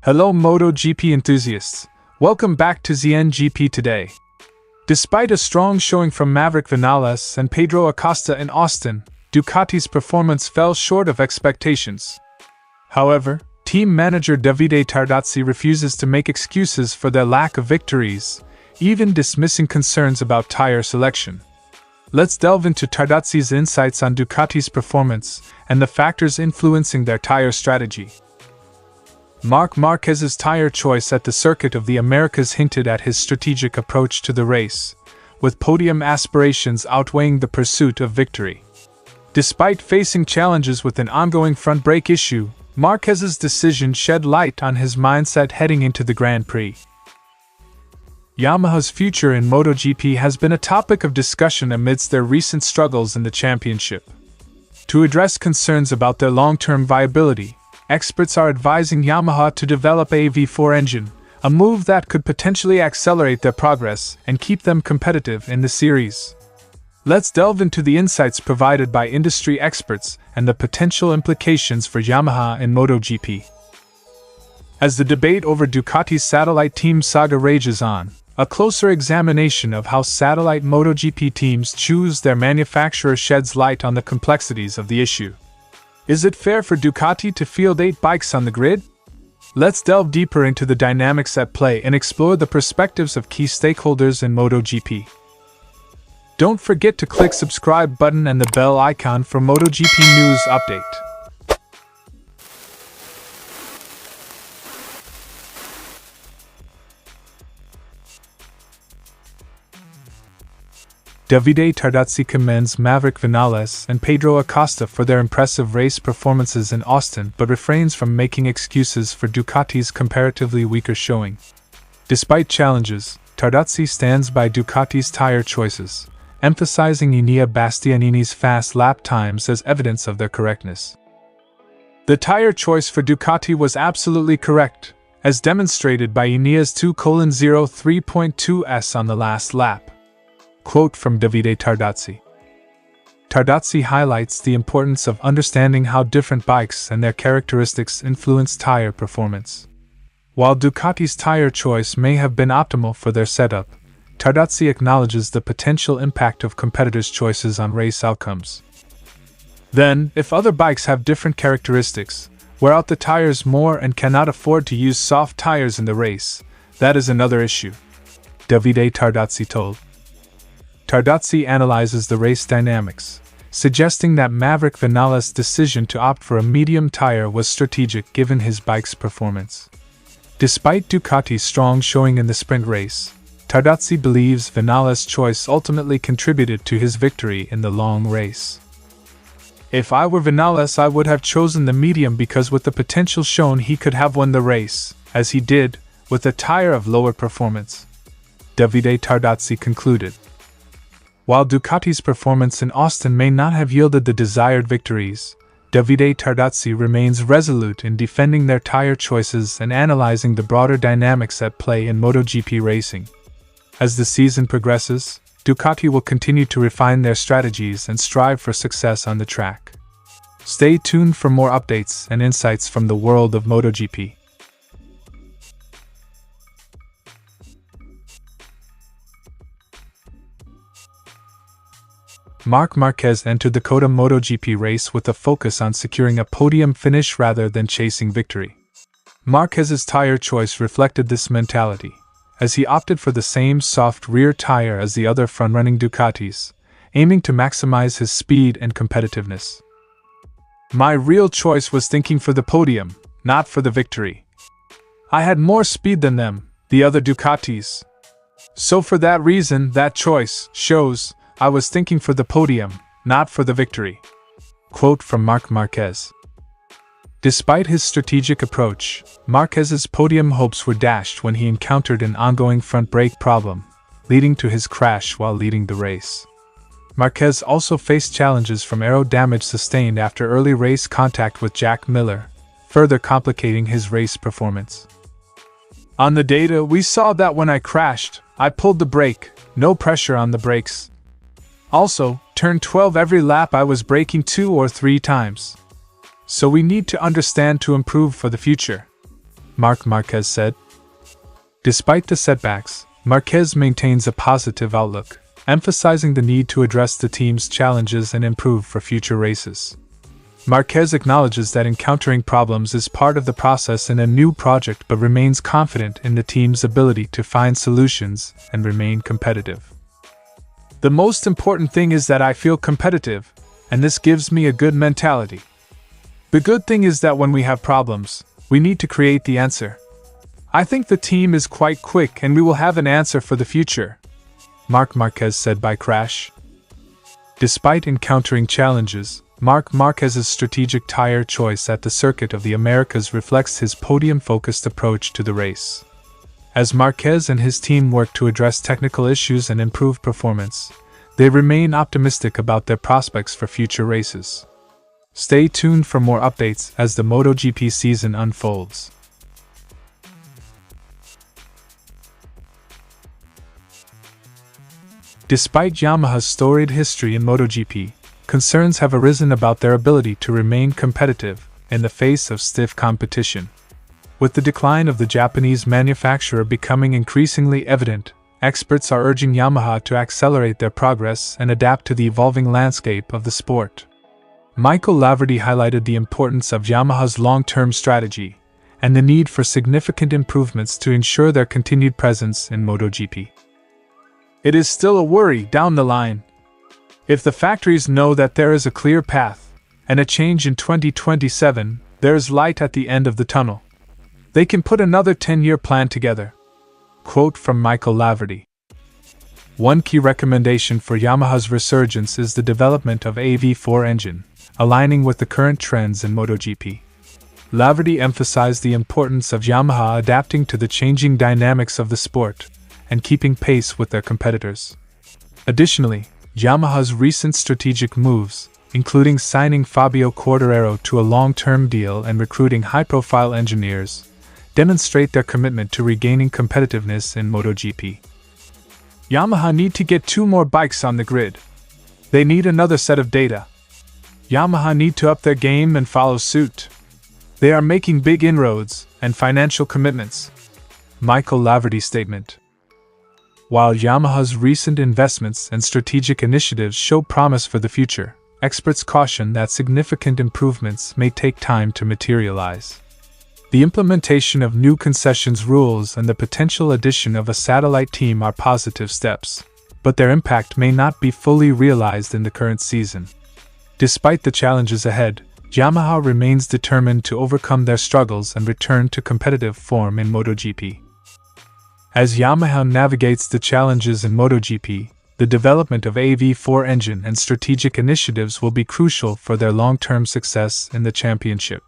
Hello Moto GP enthusiasts, welcome back to ZN GP today. Despite a strong showing from Maverick Viñales and Pedro Acosta in Austin, Ducati's performance fell short of expectations. However, team manager Davide Tardozzi refuses to make excuses for their lack of victories, even dismissing concerns about tire selection. Let's delve into Tardozzi's insights on Ducati's performance and the factors influencing their tire strategy. Marc Marquez's tire choice at the Circuit of the Americas hinted at his strategic approach to the race, with podium aspirations outweighing the pursuit of victory. Despite facing challenges with an ongoing front brake issue, Marquez's decision shed light on his mindset heading into the Grand Prix. Yamaha's future in Moto GP has been a topic of discussion amidst their recent struggles in the championship. To address concerns about their long-term viability, experts are advising Yamaha to develop a V4 engine, a move that could potentially accelerate their progress and keep them competitive in the series. Let's delve into the insights provided by industry experts and the potential implications for Yamaha in Moto GP. As the debate over Ducati's satellite team saga rages on, a closer examination of how satellite MotoGP teams choose their manufacturer sheds light on the complexities of the issue. Is it fair for Ducati to field 8 bikes on the grid? Let's delve deeper into the dynamics at play and explore the perspectives of key stakeholders in MotoGP. Don't forget to click subscribe button and the bell icon for MotoGP news update. Davide Tardozzi commends Maverick Viñales and Pedro Acosta for their impressive race performances in Austin but refrains from making excuses for Ducati's comparatively weaker showing. Despite challenges, Tardozzi stands by Ducati's tire choices, emphasizing Enea Bastianini's fast lap times as evidence of their correctness. The tire choice for Ducati was absolutely correct, as demonstrated by Enea's 2:0 3.2s on the last lap. Quote from Davide Tardozzi. Tardozzi highlights the importance of understanding how different bikes and their characteristics influence tire performance. While Ducati's tire choice may have been optimal for their setup, Tardozzi acknowledges the potential impact of competitors' choices on race outcomes. Then, if other bikes have different characteristics, wear out the tires more and cannot afford to use soft tires in the race, that is another issue, Davide Tardozzi told. Tardozzi analyzes the race dynamics, suggesting that Maverick Viñales' decision to opt for a medium tire was strategic given his bike's performance. Despite Ducati's strong showing in the sprint race, Tardozzi believes Viñales' choice ultimately contributed to his victory in the long race. If I were Viñales, I would have chosen the medium because with the potential shown he could have won the race, as he did, with a tire of lower performance, Davide Tardozzi concluded. While Ducati's performance in Austin may not have yielded the desired victories, Davide Tardozzi remains resolute in defending their tire choices and analyzing the broader dynamics at play in MotoGP racing. As the season progresses, Ducati will continue to refine their strategies and strive for success on the track. Stay tuned for more updates and insights from the world of MotoGP. Marc Marquez entered the COTA MotoGP race with a focus on securing a podium finish rather than chasing victory. Marquez's tire choice reflected this mentality, as he opted for the same soft rear tire as the other front-running Ducatis, aiming to maximize his speed and competitiveness. My real choice was thinking for the podium, not for the victory. I had more speed than them, the other Ducatis. So for that reason, that choice shows I was thinking for the podium, not for the victory. Quote from Marc Marquez. Despite his strategic approach, Marquez's podium hopes were dashed when he encountered an ongoing front brake problem, leading to his crash while leading the race. Marquez also faced challenges from aero damage sustained after early race contact with Jack Miller, further complicating his race performance. On the data, we saw that when I crashed, I pulled the brake, no pressure on the brakes. Also, turn 12 every lap I was braking 2 or 3 times. So we need to understand to improve for the future. Marc Marquez said. Despite the setbacks, Marquez maintains a positive outlook, emphasizing the need to address the team's challenges and improve for future races. Marquez acknowledges that encountering problems is part of the process in a new project but remains confident in the team's ability to find solutions and remain competitive. "The most important thing is that I feel competitive, and this gives me a good mentality. The good thing is that when we have problems, we need to create the answer. I think the team is quite quick and we will have an answer for the future," Marc Marquez said by Crash. Despite encountering challenges, Marc Marquez's strategic tire choice at the Circuit of the Americas reflects his podium-focused approach to the race. As Marquez and his team work to address technical issues and improve performance, they remain optimistic about their prospects for future races. Stay tuned for more updates as the MotoGP season unfolds. Despite Yamaha's storied history in MotoGP, concerns have arisen about their ability to remain competitive in the face of stiff competition. With the decline of the Japanese manufacturer becoming increasingly evident, experts are urging Yamaha to accelerate their progress and adapt to the evolving landscape of the sport. Michael Laverty highlighted the importance of Yamaha's long-term strategy and the need for significant improvements to ensure their continued presence in MotoGP. "It is still a worry down the line. If the factories know that there is a clear path and a change in 2027, there is light at the end of the tunnel. They can put another 10-year plan together." Quote from Michael Laverty. One key recommendation for Yamaha's resurgence is the development of a V4 engine, aligning with the current trends in MotoGP. Laverty emphasized the importance of Yamaha adapting to the changing dynamics of the sport and keeping pace with their competitors. Additionally, Yamaha's recent strategic moves, including signing Fabio Quartararo to a long-term deal and recruiting high-profile engineers, demonstrate their commitment to regaining competitiveness in MotoGP. Yamaha need to get 2 more bikes on the grid. They need another set of data. Yamaha need to up their game and follow suit. They are making big inroads and financial commitments. Michael Laverty's statement. While Yamaha's recent investments and strategic initiatives show promise for the future, experts caution that significant improvements may take time to materialize. The implementation of new concessions rules and the potential addition of a satellite team are positive steps, but their impact may not be fully realized in the current season. Despite the challenges ahead, Yamaha remains determined to overcome their struggles and return to competitive form in MotoGP. As Yamaha navigates the challenges in MotoGP, the development of a V4 engine and strategic initiatives will be crucial for their long-term success in the championship.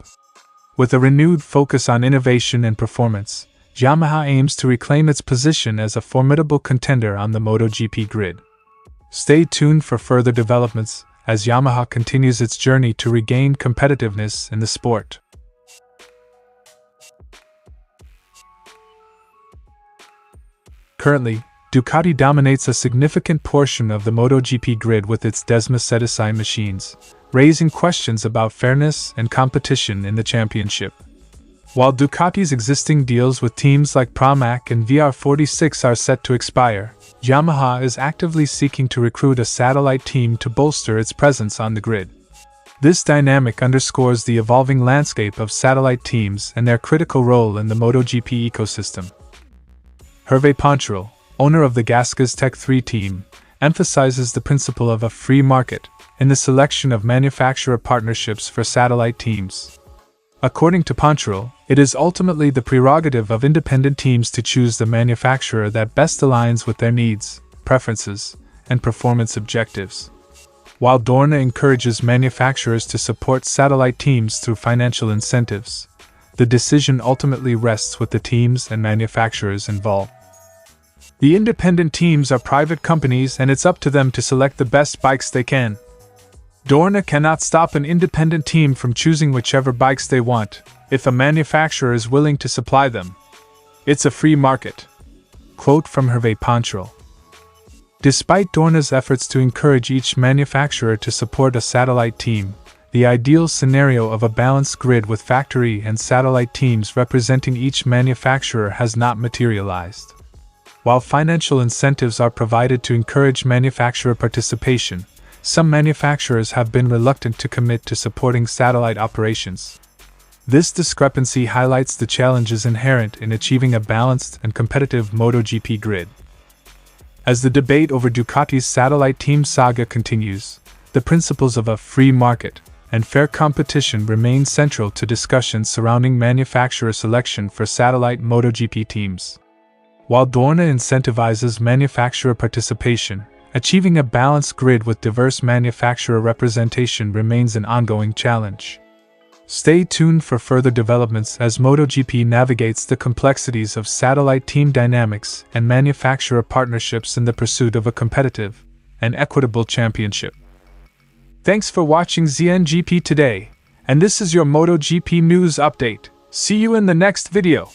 With a renewed focus on innovation and performance, Yamaha aims to reclaim its position as a formidable contender on the MotoGP grid. Stay tuned for further developments as Yamaha continues its journey to regain competitiveness in the sport. Currently, Ducati dominates a significant portion of the MotoGP grid with its Desma set-aside machines, raising questions about fairness and competition in the championship. While Ducati's existing deals with teams like Pramac and VR46 are set to expire, Yamaha is actively seeking to recruit a satellite team to bolster its presence on the grid. This dynamic underscores the evolving landscape of satellite teams and their critical role in the MotoGP ecosystem. Hervé Poncharal, owner of the Gasgas Tech 3 team, emphasizes the principle of a free market in the selection of manufacturer partnerships for satellite teams. According to Poncharal, it is ultimately the prerogative of independent teams to choose the manufacturer that best aligns with their needs, preferences, and performance objectives. While Dorna encourages manufacturers to support satellite teams through financial incentives, the decision ultimately rests with the teams and manufacturers involved. The independent teams are private companies and it's up to them to select the best bikes they can. Dorna cannot stop an independent team from choosing whichever bikes they want, if a manufacturer is willing to supply them. It's a free market. Quote from Hervé Poncharal. Despite Dorna's efforts to encourage each manufacturer to support a satellite team, the ideal scenario of a balanced grid with factory and satellite teams representing each manufacturer has not materialized. While financial incentives are provided to encourage manufacturer participation, some manufacturers have been reluctant to commit to supporting satellite operations. This discrepancy highlights the challenges inherent in achieving a balanced and competitive MotoGP grid. As the debate over Ducati's satellite team saga continues, the principles of a free market and fair competition remain central to discussions surrounding manufacturer selection for satellite MotoGP teams. While Dorna incentivizes manufacturer participation, achieving a balanced grid with diverse manufacturer representation remains an ongoing challenge. Stay tuned for further developments as MotoGP navigates the complexities of satellite team dynamics and manufacturer partnerships in the pursuit of a competitive and equitable championship. Thanks for watching ZNGP today, and this is your MotoGP news update. See you in the next video.